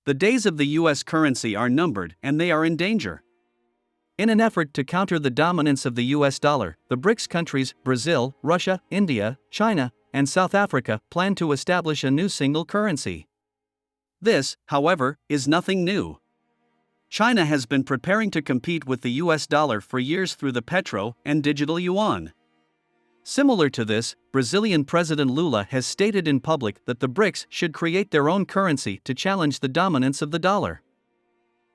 The days of the US currency are numbered and they are in danger. In an effort to counter the dominance of the US dollar, the BRICS countries, Brazil, Russia, India, China, and South Africa, plan to establish a new single currency. This, however, is nothing new. China has been preparing to compete with the US dollar for years through the petro and digital yuan. Similar to this, Brazilian President Lula has stated in public that the BRICS should create their own currency to challenge the dominance of the dollar.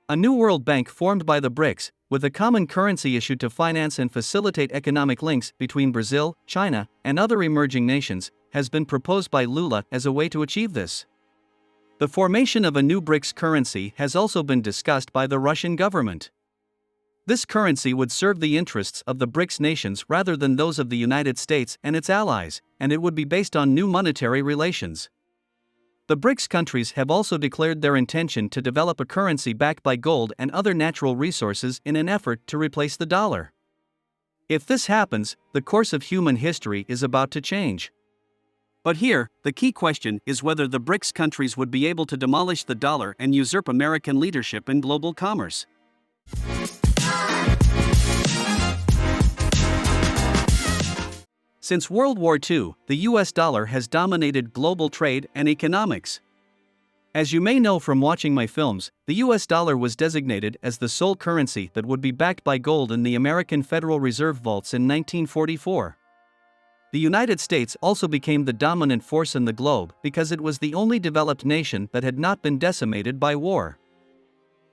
A new World Bank formed by the BRICS, with a common currency issued to finance and facilitate economic links between Brazil, China, and other emerging nations, has been proposed by Lula as a way to achieve this. The formation of a new BRICS currency has also been discussed by the Russian government. This currency would serve the interests of the BRICS nations rather than those of the United States and its allies, and it would be based on new monetary relations. The BRICS countries have also declared their intention to develop a currency backed by gold and other natural resources in an effort to replace the dollar. If this happens, the course of human history is about to change. But here, the key question is whether the BRICS countries would be able to demolish the dollar and usurp American leadership in global commerce. Since World War II, the US dollar has dominated global trade and economics. As you may know from watching my films, the US dollar was designated as the sole currency that would be backed by gold in the American Federal Reserve vaults in 1944. The United States also became the dominant force in the globe because it was the only developed nation that had not been decimated by war.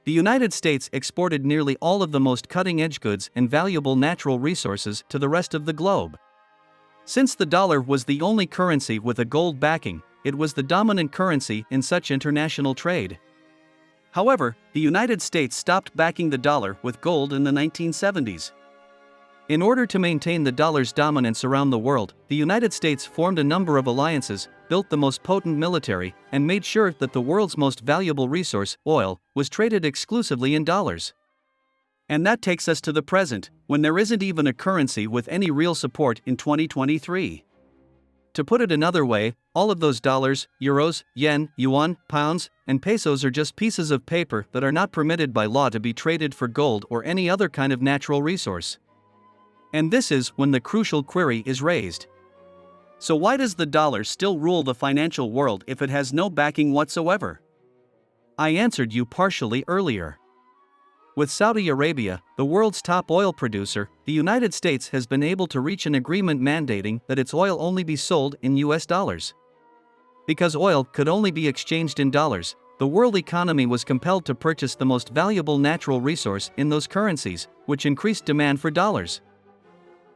The United States exported nearly all of the most cutting-edge goods and valuable natural resources to the rest of the globe. Since the dollar was the only currency with a gold backing, it was the dominant currency in such international trade. However, the United States stopped backing the dollar with gold in the 1970s. In order to maintain the dollar's dominance around the world, the United States formed a number of alliances, built the most potent military, and made sure that the world's most valuable resource, oil, was traded exclusively in dollars. And that takes us to the present, when there isn't even a currency with any real support in 2023. To put it another way, all of those dollars, euros, yen, yuan, pounds, and pesos are just pieces of paper that are not permitted by law to be traded for gold or any other kind of natural resource. And this is when the crucial query is raised. So why does the dollar still rule the financial world if it has no backing whatsoever? I answered you partially earlier. With Saudi Arabia, the world's top oil producer, the United States has been able to reach an agreement mandating that its oil only be sold in US dollars. Because oil could only be exchanged in dollars, the world economy was compelled to purchase the most valuable natural resource in those currencies, which increased demand for dollars.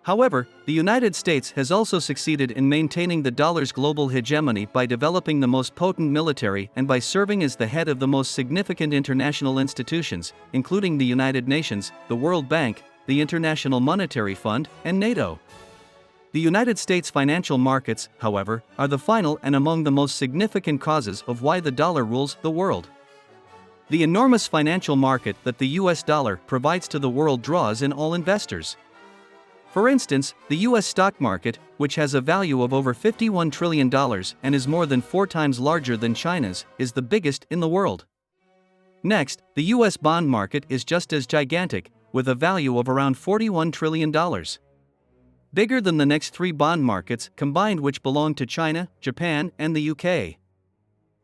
However, the United States has also succeeded in maintaining the dollar's global hegemony by developing the most potent military and by serving as the head of the most significant international institutions, including the United Nations, the World Bank, the International Monetary Fund, and NATO. The United States financial markets, however, are the final and among the most significant causes of why the dollar rules the world. The enormous financial market that the US dollar provides to the world draws in all investors. For instance, the US stock market, which has a value of over $51 trillion and is more than 4 times larger than China's, is the biggest in the world. Next, the US bond market is just as gigantic, with a value of around $41 trillion. Bigger than the next 3 bond markets combined, which belong to China, Japan, and the UK.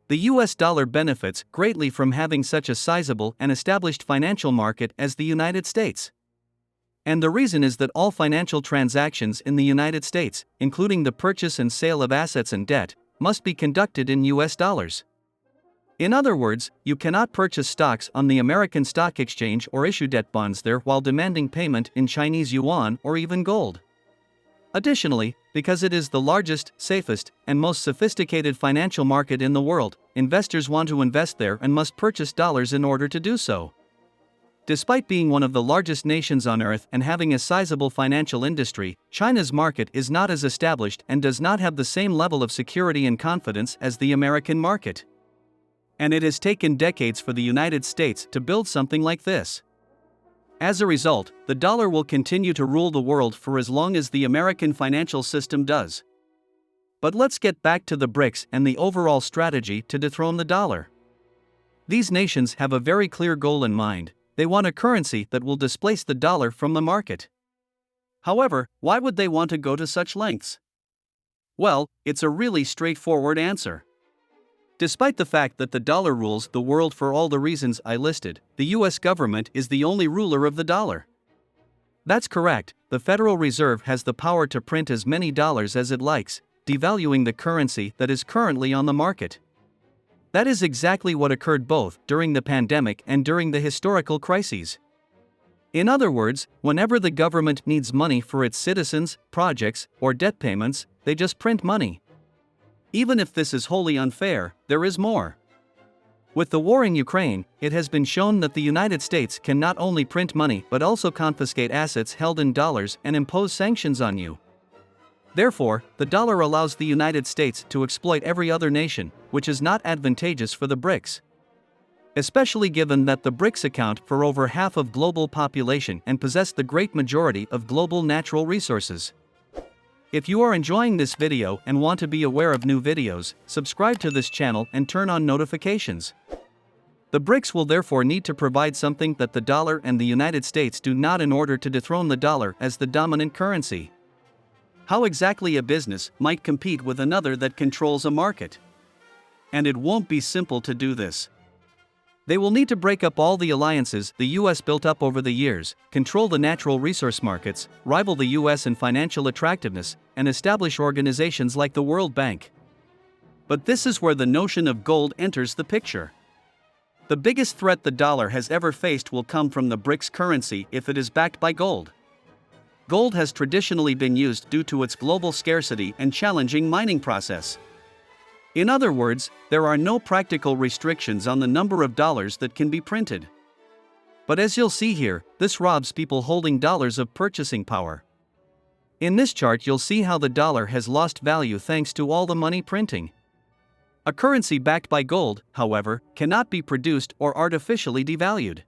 The US dollar benefits greatly from having such a sizable and established financial market as the United States. And the reason is that all financial transactions in the United States, including the purchase and sale of assets and debt, must be conducted in US dollars. In other words, you cannot purchase stocks on the American Stock Exchange or issue debt bonds there while demanding payment in Chinese yuan or even gold. Additionally, because it is the largest, safest, and most sophisticated financial market in the world, investors want to invest there and must purchase dollars in order to do so. Despite being one of the largest nations on earth and having a sizable financial industry, China's market is not as established and does not have the same level of security and confidence as the American market. And it has taken decades for the United States to build something like this. As a result, the dollar will continue to rule the world for as long as the American financial system does. But let's get back to the BRICS and the overall strategy to dethrone the dollar. These nations have a very clear goal in mind: they want a currency that will displace the dollar from the market. However, why would they want to go to such lengths? Well, it's a really straightforward answer. Despite the fact that the dollar rules the world for all the reasons I listed, the US government is the only ruler of the dollar. That's correct, the Federal Reserve has the power to print as many dollars as it likes, devaluing the currency that is currently on the market. That is exactly what occurred both during the pandemic and during the historical crises. In other words, whenever the government needs money for its citizens, projects, or debt payments, they just print money. Even if this is wholly unfair, there is more. With the war in Ukraine, it has been shown that the United States can not only print money but also confiscate assets held in dollars and impose sanctions on you. Therefore, the dollar allows the United States to exploit every other nation, which is not advantageous for the BRICS. Especially given that the BRICS account for over half of global population and possess the great majority of global natural resources. If you are enjoying this video and want to be aware of new videos, subscribe to this channel and turn on notifications. The BRICS will therefore need to provide something that the dollar and the United States do not in order to dethrone the dollar as the dominant currency. How exactly a business might compete with another that controls a market? And it won't be simple to do this. They will need to break up all the alliances the US built up over the years, control the natural resource markets, rival the US in financial attractiveness, and establish organizations like the World Bank. But this is where the notion of gold enters the picture. The biggest threat the dollar has ever faced will come from the BRICS currency if it is backed by gold. Gold has traditionally been used due to its global scarcity and challenging mining process. In other words, there are no practical restrictions on the number of dollars that can be printed. But as you'll see here, this robs people holding dollars of purchasing power. In this chart you'll see how the dollar has lost value thanks to all the money printing. A currency backed by gold, however, cannot be produced or artificially devalued.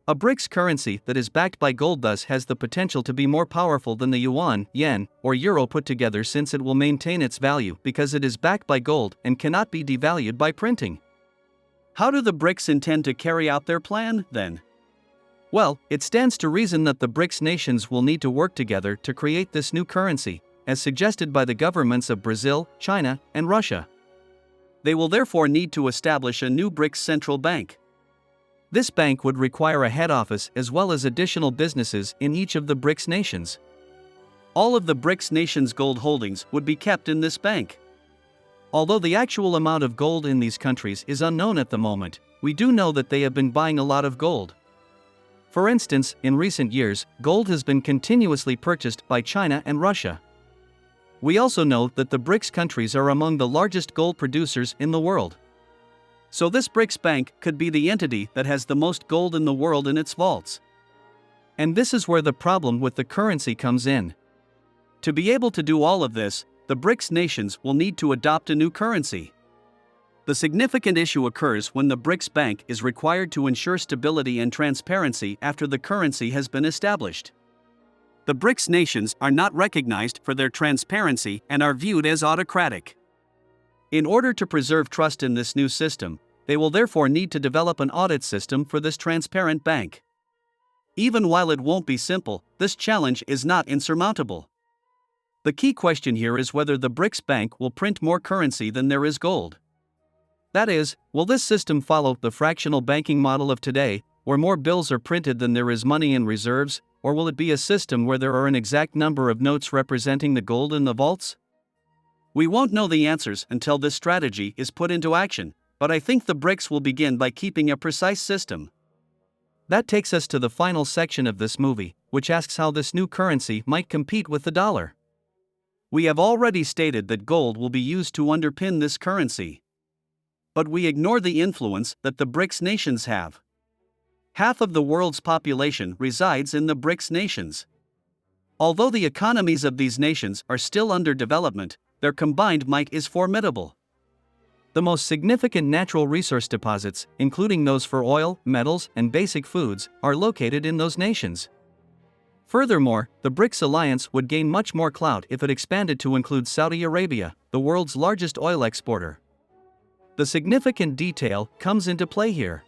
A BRICS currency that is backed by gold thus has the potential to be more powerful than the yuan, yen, or euro put together, since it will maintain its value because it is backed by gold and cannot be devalued by printing. How do the BRICS intend to carry out their plan, then? Well, it stands to reason that the BRICS nations will need to work together to create this new currency, as suggested by the governments of Brazil, China, and Russia. They will therefore need to establish a new BRICS central bank. This bank would require a head office as well as additional businesses in each of the BRICS nations. All of the BRICS nations' gold holdings would be kept in this bank. Although the actual amount of gold in these countries is unknown at the moment, we do know that they have been buying a lot of gold. For instance, in recent years, gold has been continuously purchased by China and Russia. We also know that the BRICS countries are among the largest gold producers in the world. So this BRICS bank could be the entity that has the most gold in the world in its vaults. And this is where the problem with the currency comes in. To be able to do all of this, the BRICS nations will need to adopt a new currency. The significant issue occurs when the BRICS bank is required to ensure stability and transparency after the currency has been established. The BRICS nations are not recognized for their transparency and are viewed as autocratic. In order to preserve trust in this new system, they will therefore need to develop an audit system for this transparent bank. Even while it won't be simple, this challenge is not insurmountable. The key question here is whether the BRICS bank will print more currency than there is gold. That is, will this system follow the fractional banking model of today, where more bills are printed than there is money in reserves, or will it be a system where there are an exact number of notes representing the gold in the vaults? We won't know the answers until this strategy is put into action, but I think the BRICS will begin by keeping a precise system. That takes us to the final section of this movie, which asks how this new currency might compete with the dollar. We have already stated that gold will be used to underpin this currency. But we ignore the influence that the BRICS nations have. Half of the world's population resides in the BRICS nations. Although the economies of these nations are still under development, their combined might is formidable. The most significant natural resource deposits, including those for oil, metals, and basic foods, are located in those nations. Furthermore, the BRICS alliance would gain much more clout if it expanded to include Saudi Arabia, the world's largest oil exporter. The significant detail comes into play here.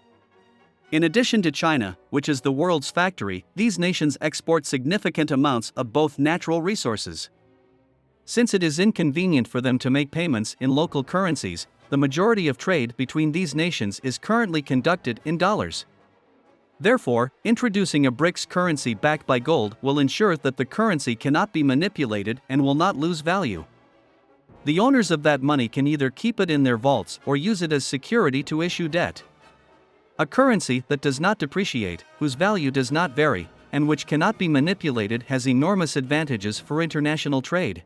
In addition to China, which is the world's factory, these nations export significant amounts of both natural resources. Since it is inconvenient for them to make payments in local currencies, the majority of trade between these nations is currently conducted in dollars. Therefore, introducing a BRICS currency backed by gold will ensure that the currency cannot be manipulated and will not lose value. The owners of that money can either keep it in their vaults or use it as security to issue debt. A currency that does not depreciate, whose value does not vary, and which cannot be manipulated has enormous advantages for international trade.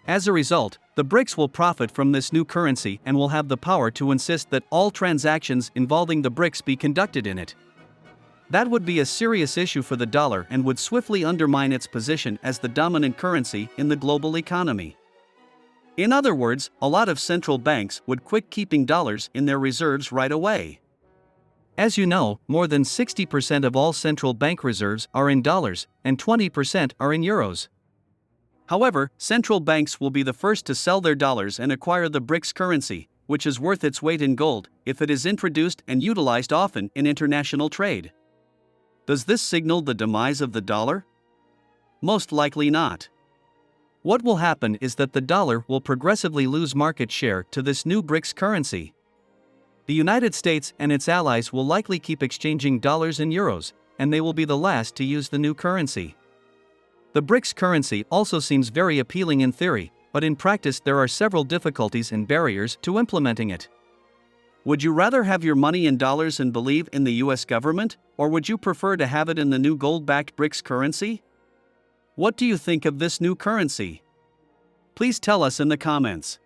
As a result, the BRICS will profit from this new currency and will have the power to insist that all transactions involving the BRICS be conducted in it. That would be a serious issue for the dollar and would swiftly undermine its position as the dominant currency in the global economy. In other words, a lot of central banks would quit keeping dollars in their reserves right away. As you know, more than 60% of all central bank reserves are in dollars, and 20% are in euros. However, central banks will be the first to sell their dollars and acquire the BRICS currency, which is worth its weight in gold, if it is introduced and utilized often in international trade. Does this signal the demise of the dollar? Most likely not. What will happen is that the dollar will progressively lose market share to this new BRICS currency. The United States and its allies will likely keep exchanging dollars and euros, and they will be the last to use the new currency. The BRICS currency also seems very appealing in theory, but in practice there are several difficulties and barriers to implementing it. Would you rather have your money in dollars and believe in the US government, or would you prefer to have it in the new gold-backed BRICS currency? What do you think of this new currency? Please tell us in the comments.